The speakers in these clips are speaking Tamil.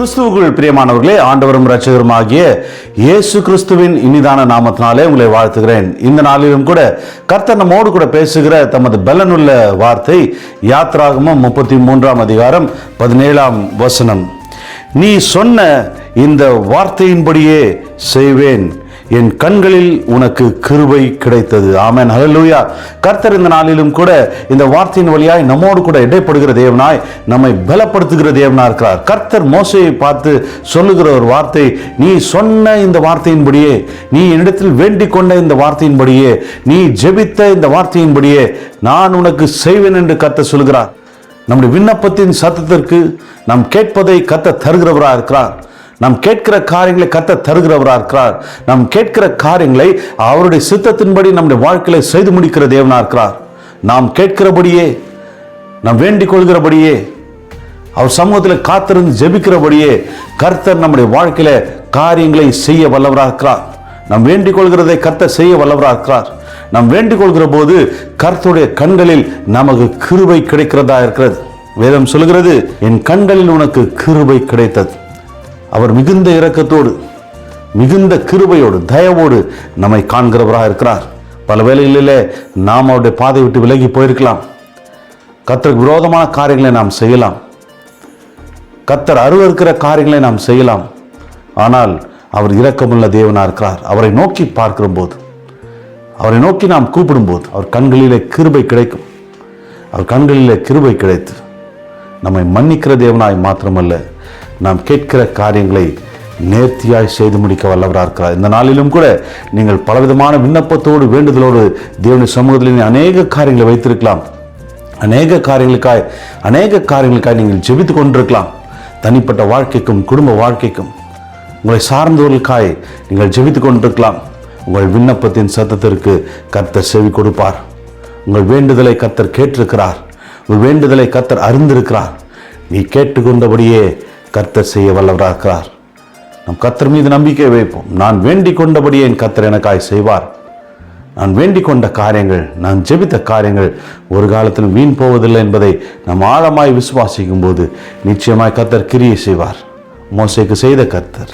கிறிஸ்துவுக்குள் பிரியமானவர்களே, ஆண்டவரும் இரட்சகருமாகிய இயேசு கிறிஸ்துவின் இனிதான நாமத்தினாலே உங்களை வாழ்த்துகிறேன். இந்த நாளிலும் கூட கர்த்தர் நம்மோடு கூட பேசுகிற தமது பலனுள்ள வார்த்தை யாத்ராகமம் 33 அதிகாரம் 17 நீ சொன்ன இந்த வார்த்தையின்படியே செய்வேன், என் கண்களில் உனக்கு கிருபை கிடைத்தது. ஆமென், ஹல்லேலூயா. கர்த்தர் இந்த நாளிலும் கூட இந்த வார்த்தையின் வழியாய் நம்மோடு கூட இடைப்படுகிற தேவனாய், நம்மை பலப்படுத்துகிற தேவனாய் இருக்கிறார். கர்த்தர் மோசேயை பார்த்து சொல்லுகிற ஒரு வார்த்தை, நீ சொன்ன இந்த வார்த்தையின்படியே, நீ என்னிடத்தில் வேண்டிக் கொண்ட இந்த வார்த்தையின்படியே, நீ ஜெபித்த இந்த வார்த்தையின்படியே நான் உனக்கு செய்வேன் என்று கர்த்தர் சொல்கிறார். நம்முடைய விண்ணப்பத்தின் சத்தத்திற்கு நாம் கேட்பதை கர்த்தர் தருகிறவராக இருக்கிறார். நாம் கேட்கிற காரியங்களை கர்த்தர் தருகிறவராக இருக்கிறார். நாம் கேட்கிற காரியங்களை அவருடைய சித்தத்தின்படி நம்முடைய வாழ்க்கையில செய்து முடிக்கிற தேவனாக இருக்கிறார். நாம் கேட்கிறபடியே, நாம் வேண்டிக் கொள்கிறபடியே, அவர் சமூகத்தில் காத்திருந்து ஜெபிக்கிறபடியே கர்த்தர் நம்முடைய வாழ்க்கையில காரியங்களை செய்ய வல்லவராக இருக்கிறார். நாம் வேண்டிக் கொள்கிறதை கர்த்தர் செய்ய வல்லவராக இருக்கிறார். நாம் வேண்டிக் கொள்கிற போது கர்த்தருடைய கண்களில் நமக்கு கிருபை கிடைக்கிறதா இருக்கிறது. வேதம் சொல்கிறது, என் கண்களில் உனக்கு கிருபை கிடைத்தது. அவர் மிகுந்த இரக்கத்தோடு, மிகுந்த கிருபையோடு, தயவோடு நம்மை காண்கிறவராக இருக்கிறார். பல வேளைகளிலே நாம் அவருடைய பாதை விட்டு விலகி போயிருக்கலாம். கர்த்தருக்கு விரோதமான காரியங்களை நாம் செய்யலாம். கர்த்தர் அருவருக்கிற காரியங்களை நாம் செய்யலாம். ஆனால் அவர் இரக்கமுள்ள தேவனாக இருக்கிறார். அவரை நோக்கி பார்க்கிற போது, அவரை நோக்கி நாம் கூப்பிடும்போது அவர் கண்களிலே கிருபை கிடைக்கும். அவர் கண்களிலே கிருபை கிடைத்து நம்மை மன்னிக்கிற தேவனாய் மாத்திரமல்ல, நாம் கேட்கிற காரியங்களை நேர்த்தியாய் செய்து முடிக்க வல்லவராக இருக்கிறார். இந்த நாளிலும் கூட நீங்கள் பலவிதமான விண்ணப்பத்தோடு, வேண்டுதலோடு தேவனுடைய சமூகத்தில் அநேக காரியங்களை வைத்திருக்கலாம். அநேக காரியங்களுக்காய் நீங்கள் ஜெபித்து கொண்டிருக்கலாம். தனிப்பட்ட வாழ்க்கைக்கும் குடும்ப வாழ்க்கைக்கும் உங்களை சார்ந்தவர்களுக்காய் நீங்கள் ஜெபித்து கொண்டிருக்கலாம். உங்கள் விண்ணப்பத்தின் சத்தத்திற்கு கர்த்தர் செவி கொடுப்பார். உங்கள் வேண்டுதலை கர்த்தர் கேட்டிருக்கிறார். உங்கள் வேண்டுதலை கர்த்தர் அறிந்திருக்கிறார். நீ கேட்டுக்கொண்டபடியே கர்த்தர் செய்ய வல்லவராக இருக்கிறார். நம் கர்த்தர் மீது நம்பிக்கை வைப்போம். நான் வேண்டிக் கொண்டபடியே என் கர்த்தர் எனக்காய் செய்வார். நான் வேண்டிக் கொண்ட காரியங்கள், நான் ஜெபித்த காரியங்கள் ஒரு காலத்தில் வீண் போவதில்லை என்பதை நாம் ஆழமாய் விசுவாசிக்கும் போது நிச்சயமாய் கர்த்தர் கிரியை செய்வார். மோசேக்கு செய்த கர்த்தர்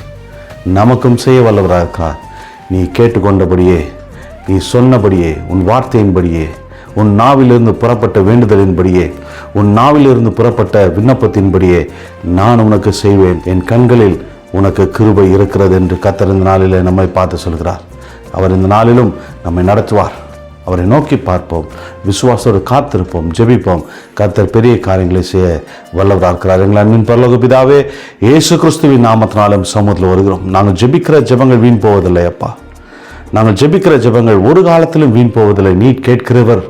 நமக்கும் செய்ய வல்லவராக இருக்கிறார். நீ கேட்டுக்கொண்டபடியே, நீ சொன்னபடியே, உன் வார்த்தையின்படியே, உன் நாவிலிருந்து புறப்பட்ட வேண்டுதலின்படியே, உன் நாவிலிருந்து புறப்பட்ட விண்ணப்பத்தின்படியே நான் உனக்கு செய்வேன், என் கண்களில் உனக்கு கிருபை இருக்கிறது என்று கர்த்தர் இந்த நாளிலே நம்மை பார்த்து சொல்கிறார். அவர் இந்த நாளிலும் நம்மை நடத்துவார். அவரை நோக்கி பார்ப்போம், விசுவாசோடு காத்திருப்போம், ஜெபிப்போம். கர்த்தர் பெரிய காரியங்களை செய்ய வல்லவராக இருக்கிறார். எங்கள் அன்பின் பரலோக பிதாவே, இயேசு கிறிஸ்துவின் நாமத்தினாலும் சமூகத்தில் வருகிறோம். நாங்கள் ஜெபிக்கிற ஜெபங்கள் வீண் போவதில்லை அப்பா. நாங்கள் ஜெபிக்கிற ஜெபங்கள் ஒரு காலத்திலும் வீண் போவதில்லை. நீர் கேட்கிறவர்,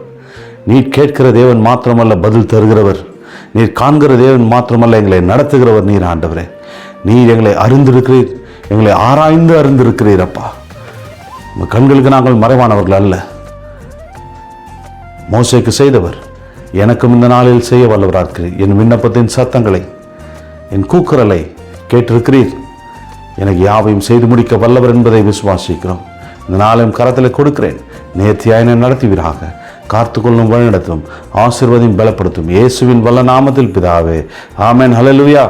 நீர் கேட்கிற தேவன் மாத்திரமல்ல, பதில் தருகிறவர். நீர் காண்கிற தேவன் மாத்திரமல்ல, எங்களை நடத்துகிறவர் நீர் ஆண்டவரே. நீர் எங்களை அறிந்திருக்கிறீர், எங்களை ஆராய்ந்து அறிந்திருக்கிறீர் அப்பா. உங்கள் கண்களுக்கு நாங்கள் மறைவானவர்கள் அல்ல. மோசேக்கு செய்தவர் எனக்கும் இந்த நாளில் செய்ய வல்லவராக இருக்கிறீர். என் விண்ணப்பத்தின் சத்தங்களை, என் கூக்குரலை கேட்டிருக்கிறீர். எனக்கு யாவையும் செய்து முடிக்க வல்லவர் என்பதை விசுவாசிக்கிறோம். இந்த நாளையும் கரத்தில் கொடுக்கிறேன். நேர்த்தியாயினை நடத்துவீராக. காத்துக்கொள்ளும், வழிநடத்தும், ஆசீர்வதியும், பலப்படுத்தும். இயேசுவின் வல்ல நாமத்தில் பிதாவே, ஆமென், ஹல்லேலூயா.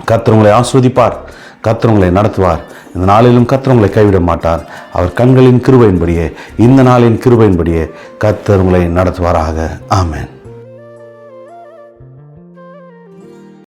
கர்த்தர் உங்களை ஆசீர்வதிப்பார். கர்த்தர் உங்களை நடத்துவார். இந்த நாளிலும் கர்த்தர் உங்களை கைவிட மாட்டார். அவர் கண்களின் கிருபையின்படியே, இந்த நாளின் கிருபையின்படியே கர்த்தர் உங்களை நடத்துவாராக. ஆமென்.